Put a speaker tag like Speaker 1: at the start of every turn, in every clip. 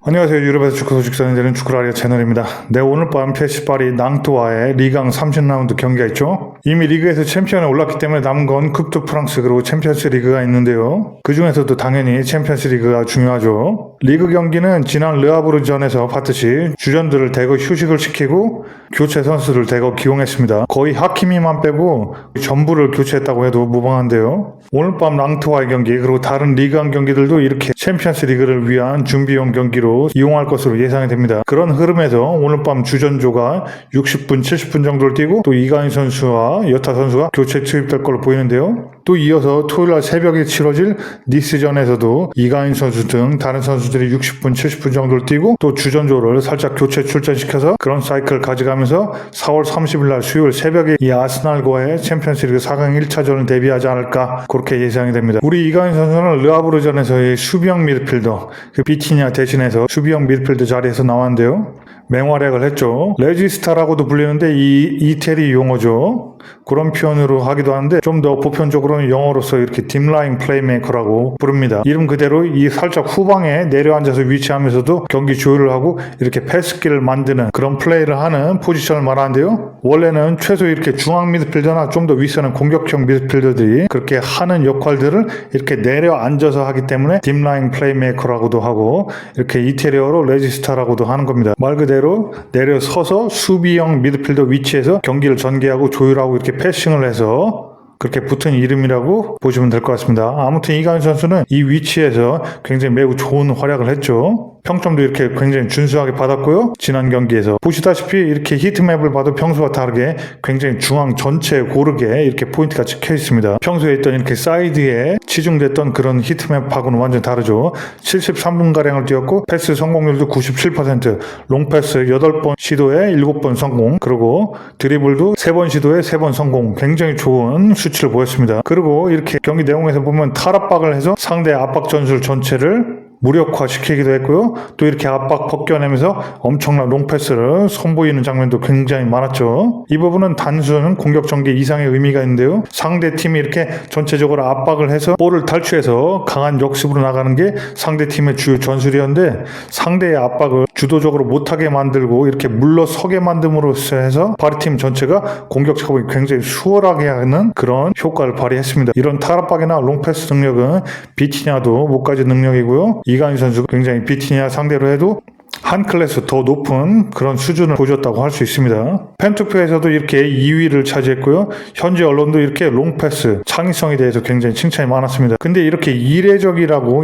Speaker 1: 안녕하세요. 유럽에서 축구 소식 전해드리는 축구라리아 채널입니다. 네, 오늘 밤 PSG 파리 낭투와의 리강 30라운드 경기가 있죠. 이미 리그에서 챔피언에 올랐기 때문에 남은 건 쿱드 프랑스 그리고 챔피언스 리그가 있는데요. 그 중에서도 당연히 챔피언스 리그가 중요하죠. 리그 경기는 지난 르하브르전에서 봤듯이 주전들을 대거 휴식을 시키고 교체 선수를 대거 기용했습니다. 거의 하키미만 빼고 전부를 교체했다고 해도 무방한데요. 오늘 밤 낭투와의 경기 그리고 다른 리그한 경기들도 이렇게 챔피언스 리그를 위한 준비용 경기로 이용할 것으로 예상이 됩니다. 그런 흐름에서 오늘 밤 주전조가 60분, 70분 정도를 뛰고 또 이강인 선수와 여타 선수가 교체 투입될 걸로 보이는데요. 또 이어서 토요일날 새벽에 치러질 니스전에서도 이강인 선수 등 다른 선수들이 60분, 70분 정도를 뛰고 또 주전조를 살짝 교체 출전시켜서 그런 사이클을 가져가면서 4월 30일날 수요일 새벽에 이 아스날과의 챔피언스리그 4강 1차전을 대비하지 않을까 그렇게 예상이 됩니다. 우리 이강인 선수는 르하브르전에서의 수비형 미드필더 그 비티냐 대신해서 수비형 미드필더 자리에서 나왔는데요. 맹활약을 했죠. 레지스타라고도 불리는데 이 이태리 용어죠. 그런 표현으로 하기도 하는데 좀 더 보편적으로는 영어로서 이렇게 딥라인 플레이메이커라고 부릅니다. 이름 그대로 이 살짝 후방에 내려앉아서 위치하면서도 경기 조율을 하고 이렇게 패스기를 만드는 그런 플레이를 하는 포지션을 말하는데요. 원래는 최소 이렇게 중앙 미드필더나 좀 더 윗선은 공격형 미드필더들이 그렇게 하는 역할들을 이렇게 내려앉아서 하기 때문에 딥라인 플레이메이커라고도 하고 이렇게 이태리어로 레지스타라고도 하는 겁니다. 말 그대로 내려서서 수비형 미드필더 위치에서 경기를 전개하고 조율하고 이렇게 패싱을 해서 그렇게 붙은 이름이라고 보시면 될 것 같습니다. 아무튼 이강인 선수는 이 위치에서 굉장히 매우 좋은 활약을 했죠. 평점도 이렇게 굉장히 준수하게 받았고요. 지난 경기에서 보시다시피 이렇게 히트맵을 봐도 평소와 다르게 굉장히 중앙 전체에 고르게 이렇게 포인트가 찍혀 있습니다. 평소에 있던 이렇게 사이드에 치중됐던 그런 히트맵하고는 완전 다르죠. 73분가량을 뛰었고 패스 성공률도 97%, 롱패스 8번 시도에 7번 성공, 그리고 드리블도 3번 시도에 3번 성공, 굉장히 좋은 수치를 보였습니다. 그리고 이렇게 경기 내용에서 보면 탈압박을 해서 상대 압박 전술 전체를 무력화시키기도 했고요. 또 이렇게 압박 벗겨내면서 엄청난 롱패스를 선보이는 장면도 굉장히 많았죠. 이 부분은 단순 공격 전개 이상의 의미가 있는데요. 상대 팀이 이렇게 전체적으로 압박을 해서 볼을 탈취해서 강한 역습으로 나가는 게 상대 팀의 주요 전술이었는데 상대의 압박을 주도적으로 못하게 만들고 이렇게 물러서게 만듦으로써 해서 파리팀 전체가 공격 작업이 굉장히 수월하게 하는 그런 효과를 발휘했습니다. 이런 탈압박이나 롱패스 능력은 비티냐도 못 가진 능력이고요. 이강인 선수가 굉장히 비티냐 상대로 해도 한 클래스 더 높은 그런 수준을 보여줬다고 할 수 있습니다. 팬투표에서도 이렇게 2위를 차지했고요. 현지 언론도 이렇게 롱패스, 창의성에 대해서 굉장히 칭찬이 많았습니다. 근데 이렇게 이례적이라고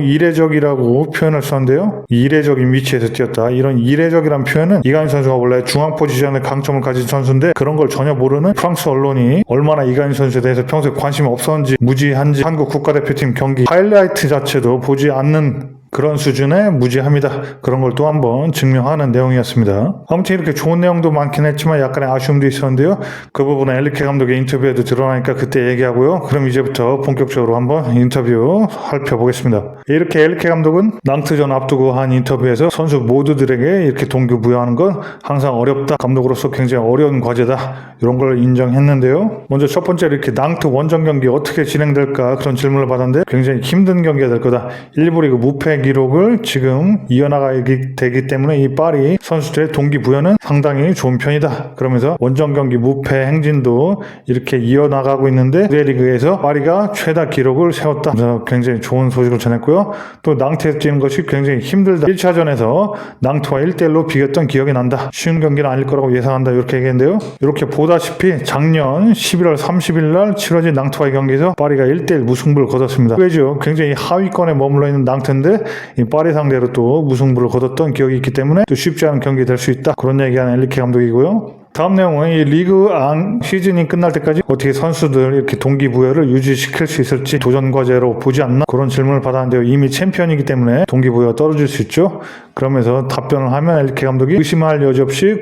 Speaker 1: 표현을 썼는데요. 이례적인 위치에서 뛰었다. 이런 이례적이란 표현은 이강인 선수가 원래 중앙 포지션에 강점을 가진 선수인데 그런 걸 전혀 모르는 프랑스 언론이 얼마나 이강인 선수에 대해서 평소에 관심이 없었는지 무지한지 한국 국가대표팀 경기 하이라이트 자체도 보지 않는 그런 수준의 무지합니다. 그런 걸 또 한번 증명하는 내용이었습니다. 아무튼 이렇게 좋은 내용도 많긴 했지만 약간의 아쉬움도 있었는데요. 그 부분은 엘리케 감독의 인터뷰에도 드러나니까 그때 얘기하고요. 그럼 이제부터 본격적으로 한번 인터뷰 살펴보겠습니다. 이렇게 엘리케 감독은 낭트전 앞두고 한 인터뷰에서 선수 모두들에게 이렇게 동기부여하는 건 항상 어렵다. 감독으로서 굉장히 어려운 과제다. 이런 걸 인정했는데요. 먼저 첫 번째로 이렇게 낭트 원정 경기 어떻게 진행될까 그런 질문을 받았는데 굉장히 힘든 경기가 될 거다. 1부 리그 무패 기록을 지금 이어나가게 되기 때문에 이 파리 선수들의 동기부여는 상당히 좋은 편이다. 그러면서 원정 경기 무패 행진도 이렇게 이어나가고 있는데 리그에서 파리가 최다 기록을 세웠다. 그래서 굉장히 좋은 소식을 전했고요. 또 낭트에서 뛰는 것이 굉장히 힘들다. 1차전에서 낭트와 1대1로 비겼던 기억이 난다. 쉬운 경기는 아닐 거라고 예상한다. 이렇게 얘기했는데요. 이렇게 보다시피 작년 11월 30일 날 치러진 낭트와의 경기에서 파리가 1대1 무승부를 거뒀습니다. 왜죠? 굉장히 하위권에 머물러 있는 낭트인데 이 파리 상대로 또 무승부를 거뒀던 기억이 있기 때문에 또 쉽지 않은 경기 될 수 있다. 그런 얘기하는 엘리케 감독이고요. 다음 내용은 이 리그 안 시즌이 끝날 때까지 어떻게 선수들 이렇게 동기부여를 유지시킬 수 있을지 도전 과제로 보지 않나 그런 질문을 받았는데요. 이미 챔피언이기 때문에 동기부여가 떨어질 수 있죠. 그러면서 답변을 하면 엘리케 감독이 의심할 여지 없이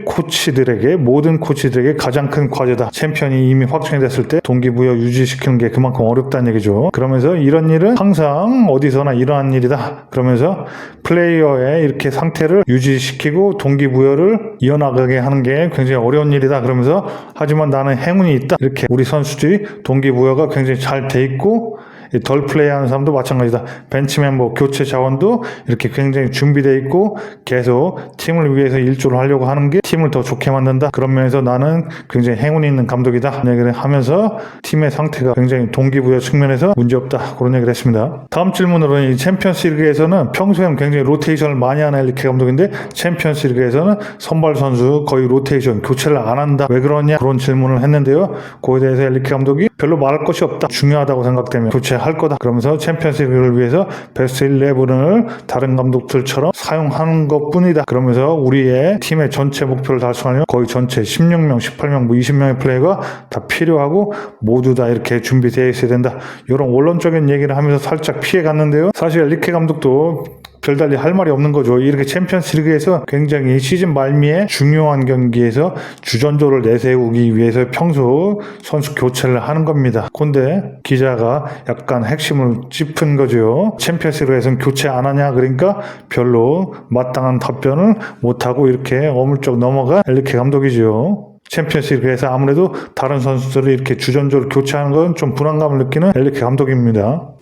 Speaker 1: 모든 코치들에게 가장 큰 과제다. 챔피언이 이미 확정이 됐을 때 동기부여 유지시키는 게 그만큼 어렵다는 얘기죠. 그러면서 이런 일은 항상 어디서나 일어나는 일이다. 그러면서 플레이어의 이렇게 상태를 유지시키고 동기부여를 이어나가게 하는 게 굉장히 어려운 일이다. 그러면서 하지만 나는 행운이 있다. 이렇게 우리 선수들이 동기부여가 굉장히 잘 돼 있고 덜 플레이하는 사람도 마찬가지다. 벤치 멤버 교체 자원도 이렇게 굉장히 준비되어 있고 계속 팀을 위해서 일조를 하려고 하는 게 팀을 더 좋게 만든다. 그런 면에서 나는 굉장히 행운이 있는 감독이다. 얘기를 하면서 팀의 상태가 굉장히 동기부여 측면에서 문제없다. 그런 얘기를 했습니다. 다음 질문으로는 이 챔피언스 리그에서는 평소에는 굉장히 로테이션을 많이 하는 엘리케 감독인데 챔피언스 리그에서는 선발 선수 거의 로테이션 교체를 안 한다. 왜 그러냐? 그런 질문을 했는데요. 그거에 대해서 엘리케 감독이 별로 말할 것이 없다. 중요하다고 생각되면 교체할 거다. 그러면서 챔피언스 리그를 위해서 베스트 11을 다른 감독들처럼 사용하는 것뿐이다. 그러면서 우리의 팀의 전체 목표를 달성하려면 거의 전체 16명, 18명, 20명의 플레이가 다 필요하고 모두 다 이렇게 준비되어 있어야 된다. 이런 원론적인 얘기를 하면서 살짝 피해 갔는데요. 사실 엘리케 감독도 별달리 할 말이 없는 거죠. 이렇게 챔피언스 리그에서 굉장히 시즌 말미에 중요한 경기에서 주전조를 내세우기 위해서 평소 선수 교체를 하는 겁니다. 근데 기자가 약간 핵심을 짚은 거죠. 챔피언스 리그에서는 교체 안 하냐? 그러니까 별로 마땅한 답변을 못하고 이렇게 어물쩍 넘어간 엘리케 감독이죠. 챔피언스 리그에서 아무래도 다른 선수들을 이렇게 주전조를 교체하는 건 좀 불안감을 느끼는 엘리케 감독입니다.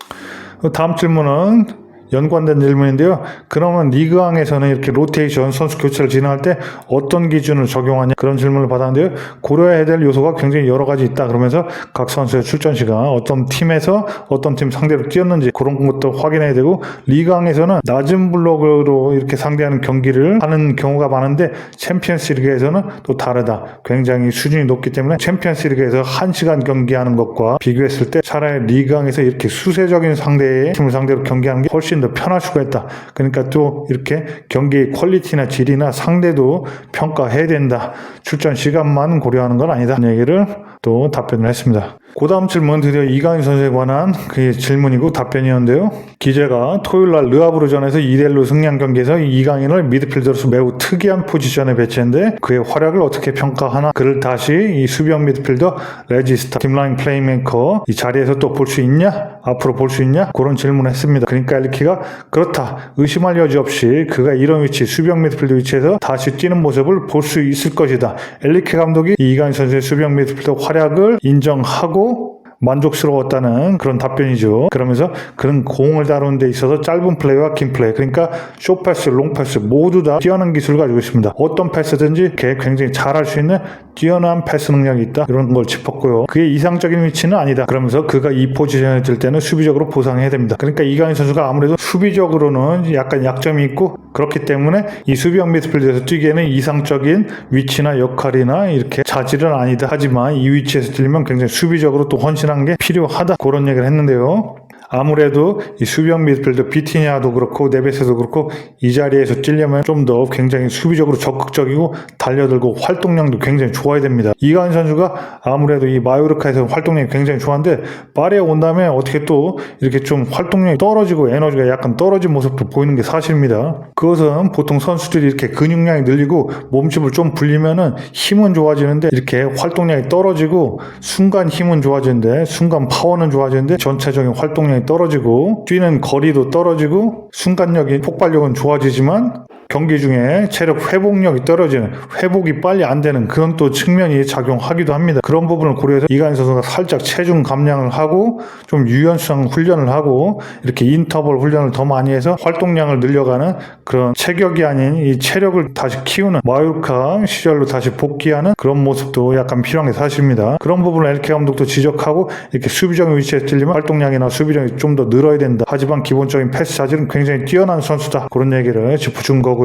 Speaker 1: 다음 질문은 연관된 질문인데요. 그러면 리그왕에서는 이렇게 로테이션 선수 교체를 진행할 때 어떤 기준을 적용하냐 그런 질문을 받았는데요. 고려해야 될 요소가 굉장히 여러 가지 있다. 그러면서 각 선수의 출전 시간, 어떤 팀에서 어떤 팀 상대로 뛰었는지 그런 것도 확인해야 되고 리그왕에서는 낮은 블록으로 이렇게 상대하는 경기를 하는 경우가 많은데 챔피언스 리그에서는 또 다르다. 굉장히 수준이 높기 때문에 챔피언스 리그에서 1시간 경기하는 것과 비교했을 때 차라리 리그왕에서 이렇게 수세적인 상대의 팀을 상대로 경기하는 게 훨씬 더 편할 수가 있다. 그러니까 또 이렇게 경기의 퀄리티나 질이나 상대도 평가해야 된다. 출전 시간만 고려하는 건 아니다. 얘기를 또 답변을 했습니다. 그 다음 질문은 드디어 이강인 선수에 관한 그 질문이고 답변이었는데요. 기자가 토요일날 르하브르전에서 2대1로 승리한 경기에서 이강인을 미드필더로서 매우 특이한 포지션에 배치했는데 그의 활약을 어떻게 평가하나 그를 다시 이 수비형 미드필더 레지스타 딥라인 플레이메이커 이 자리에서 또 볼 수 있냐? 앞으로 볼 수 있냐? 그런 질문을 했습니다. 그러니까 엘리케가 그렇다. 의심할 여지 없이 그가 이런 위치 수비형 미드필더 위치에서 다시 뛰는 모습을 볼 수 있을 것이다. 엘리케 감독이 이강인 선수의 수비형 미드필더 활약을 인정하고 만족스러웠다는 그런 답변이죠. 그러면서 그런 공을 다루는 데 있어서 짧은 플레이와 긴 플레이 그러니까 숏패스, 롱패스 모두 다 뛰어난 기술을 가지고 있습니다. 어떤 패스든지 굉장히 잘할 수 있는 뛰어난 패스 능력이 있다. 이런 걸 짚었고요. 그의 이상적인 위치는 아니다. 그러면서 그가 이 포지션에 들 때는 수비적으로 보상해야 됩니다. 그러니까 이강인 선수가 아무래도 수비적으로는 약간 약점이 있고 그렇기 때문에 이 수비형 미드필드에서 뛰기에는 이상적인 위치나 역할이나 이렇게 자질은 아니다. 하지만 이 위치에서 뛰려면 굉장히 수비적으로 또 헌신한 게 필요하다. 그런 얘기를 했는데요. 아무래도 이 수비형 미드필더 비티냐도 그렇고 네베스도 그렇고 이 자리에서 뛰려면 좀 더 굉장히 수비적으로 적극적이고 달려들고 활동량도 굉장히 좋아야 됩니다. 이강인 선수가 아무래도 이 마요르카에서 활동량이 굉장히 좋았는데 파리에 온 다음에 어떻게 또 이렇게 좀 활동량이 떨어지고 에너지가 약간 떨어진 모습도 보이는 게 사실입니다. 그것은 보통 선수들이 이렇게 근육량이 늘리고 몸집을 좀 불리면은 힘은 좋아지는데 이렇게 활동량이 떨어지고 순간 힘은 좋아지는데 순간 파워는 좋아지는데 전체적인 활동량이 떨어지고 뛰는 거리도 떨어지고 순간력이 폭발력은 좋아지지만 경기 중에 체력 회복력이 떨어지는 회복이 빨리 안 되는 그런 또 측면이 작용하기도 합니다. 그런 부분을 고려해서 이강인 선수가 살짝 체중 감량을 하고 좀 유연성 훈련을 하고 이렇게 인터벌 훈련을 더 많이 해서 활동량을 늘려가는 그런 체격이 아닌 이 체력을 다시 키우는 마요르카 시절로 다시 복귀하는 그런 모습도 약간 필요한 게 사실입니다. 그런 부분을 엘리케 감독도 지적하고 이렇게 수비적인 위치에서 뛰려면 활동량이나 수비력이 좀 더 늘어야 된다. 하지만 기본적인 패스 자질은 굉장히 뛰어난 선수다. 그런 얘기를 짚어준 거고요.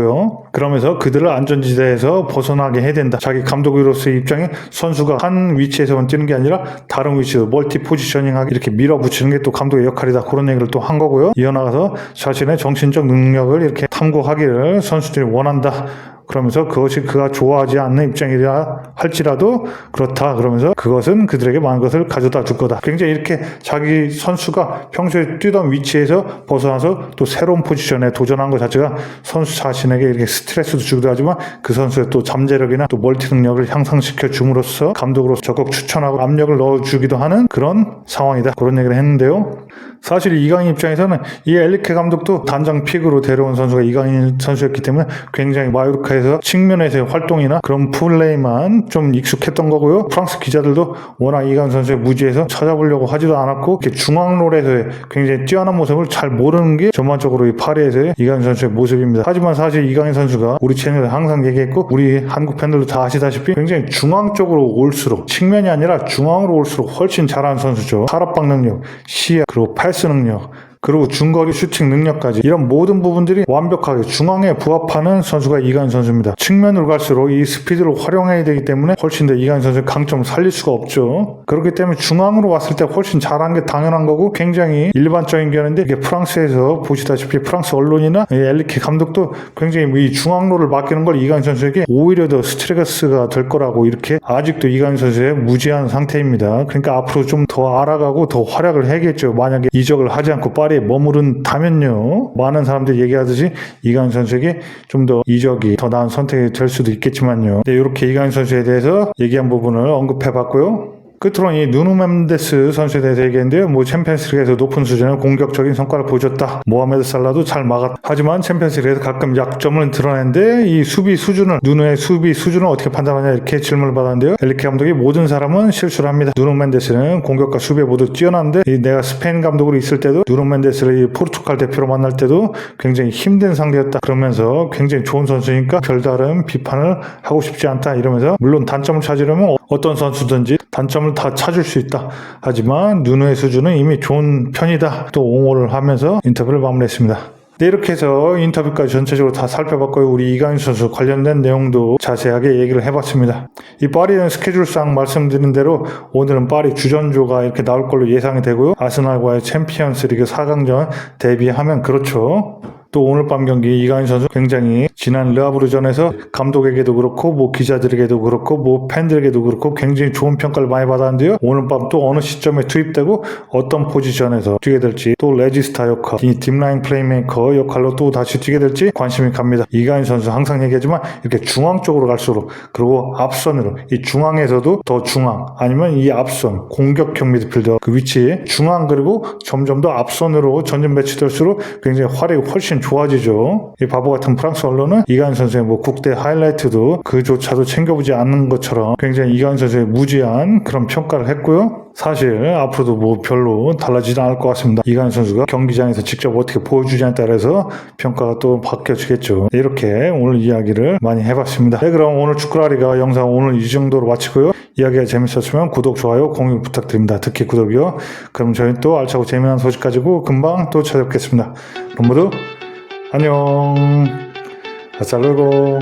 Speaker 1: 그러면서 그들을 안전지대에서 벗어나게 해야 된다. 자기 감독으로서의 입장에 선수가 한 위치에서만 뛰는 게 아니라 다른 위치에서 멀티 포지셔닝하게 이렇게 밀어붙이는 게 또 감독의 역할이다. 그런 얘기를 또 한 거고요. 이어나가서 자신의 정신적 능력을 이렇게 탐구하기를 선수들이 원한다. 그러면서 그것이 그가 좋아하지 않는 입장이라 할지라도 그렇다. 그러면서 그것은 그들에게 많은 것을 가져다 줄 거다. 굉장히 이렇게 자기 선수가 평소에 뛰던 위치에서 벗어나서 또 새로운 포지션에 도전한 것 자체가 선수 자신에게 이렇게 스트레스도 주기도 하지만 그 선수의 또 잠재력이나 또 멀티 능력을 향상시켜 줌으로써 감독으로서 적극 추천하고 압력을 넣어주기도 하는 그런 상황이다. 그런 얘기를 했는데요. 사실 이강인 입장에서는 이 엘리케 감독도 단장 픽으로 데려온 선수가 이강인 선수였기 때문에 굉장히 마요르카에서 측면에서의 활동이나 그런 플레이만 좀 익숙했던 거고요. 프랑스 기자들도 워낙 이강인 선수의 무지에서 찾아보려고 하지도 않았고 이렇게 중앙롤에서의 굉장히 뛰어난 모습을 잘 모르는 게 전반적으로 이 파리에서의 이강인 선수의 모습입니다. 하지만 사실 이강인 선수가 우리 채널에 항상 얘기했고 우리 한국 팬들도 다 아시다시피 굉장히 중앙 쪽으로 올수록 측면이 아니라 중앙으로 올수록 훨씬 잘하는 선수죠. 탈압박 능력, 시야, 그리고 패스 능력, 그리고 중거리 슈팅 능력까지 이런 모든 부분들이 완벽하게 중앙에 부합하는 선수가 이강인 선수입니다. 측면으로 갈수록 이 스피드를 활용해야 되기 때문에 훨씬 더 이강인 선수의 강점을 살릴 수가 없죠. 그렇기 때문에 중앙으로 왔을 때 훨씬 잘한 게 당연한 거고 굉장히 일반적인 견해인데 이게 프랑스에서 보시다시피 프랑스 언론이나 엘리케 감독도 굉장히 이 중앙로를 맡기는 걸 이강인 선수에게 오히려 더 스트레스가 될 거라고 이렇게 아직도 이강인 선수의 무지한 상태입니다. 그러니까 앞으로 좀 더 알아가고 더 활약을 해야겠죠. 만약에 이적을 하지 않고 파리에 머무른다면요. 많은 사람들이 얘기하듯이 이강인 선수에게 좀 더 이적이 더 나은 선택이 될 수도 있겠지만요. 네, 이렇게 이강인 선수에 대해서 얘기한 부분을 언급해봤고요. 끝으로 이 누누 멘데스 선수에 대해서 얘기했는데요. 챔피언스리그에서 높은 수준의 공격적인 성과를 보여줬다. 모하메드 살라도 잘 막았다. 하지만 챔피언스리그에서 가끔 약점을 드러내는데 이 수비 수준을 누누의 수비 수준을 어떻게 판단하냐 이렇게 질문을 받았는데요. 엘리케 감독이 모든 사람은 실수를 합니다. 누누 멘데스는 공격과 수비에 모두 뛰어난데 내가 스페인 감독으로 있을 때도 누누 멘데스를 이 포르투갈 대표로 만날 때도 굉장히 힘든 상대였다. 그러면서 굉장히 좋은 선수니까 별다른 비판을 하고 싶지 않다. 이러면서 물론 단점을 찾으려면 어떤 선수든지 단점을 다 찾을 수 있다. 하지만 누누의 수준은 이미 좋은 편이다. 또 옹호를 하면서 인터뷰를 마무리했습니다. 네, 이렇게 해서 인터뷰까지 전체적으로 다 살펴봤고요. 우리 이강인 선수 관련된 내용도 자세하게 얘기를 해봤습니다. 이 파리는 스케줄상 말씀드린 대로 오늘은 파리 주전조가 이렇게 나올 걸로 예상이 되고요. 아스날과의 챔피언스리그 4강전 대비하면 그렇죠. 또 오늘 밤 경기 이강인 선수 굉장히 지난 르하브르전에서 감독에게도 그렇고 기자들에게도 그렇고 팬들에게도 그렇고 굉장히 좋은 평가를 많이 받았는데요. 오늘 밤 또 어느 시점에 투입되고 어떤 포지션에서 뛰게 될지 또 레지스타 역할, 이 딥라인 플레이메이커 역할로 또 다시 뛰게 될지 관심이 갑니다. 이강인 선수 항상 얘기하지만 이렇게 중앙 쪽으로 갈수록 그리고 앞선으로 이 중앙에서도 더 중앙 아니면 이 앞선 공격형 미드필더 그 위치에 중앙 그리고 점점 더 앞선으로 전진 배치될수록 굉장히 활약이 훨씬 좋아지죠. 이 바보 같은 프랑스 언론은 이강인 선수의 국대 하이라이트도 그조차도 챙겨보지 않는 것처럼 굉장히 이강인 선수의 무지한 그런 평가를 했고요. 사실 앞으로도 별로 달라지지 않을 것 같습니다. 이강인 선수가 경기장에서 직접 어떻게 보여주냐에 따라서 평가가 또 바뀌어지겠죠. 이렇게 오늘 이야기를 많이 해봤습니다. 네, 그럼 오늘 축구라리가 영상 오늘 이 정도로 마치고요. 이야기가 재밌었으면 구독, 좋아요, 공유 부탁드립니다. 특히 구독이요. 그럼 저희는 또 알차고 재미난 소식 가지고 금방 또 찾아뵙겠습니다. 그럼 모두 안녕. 아싸 luego.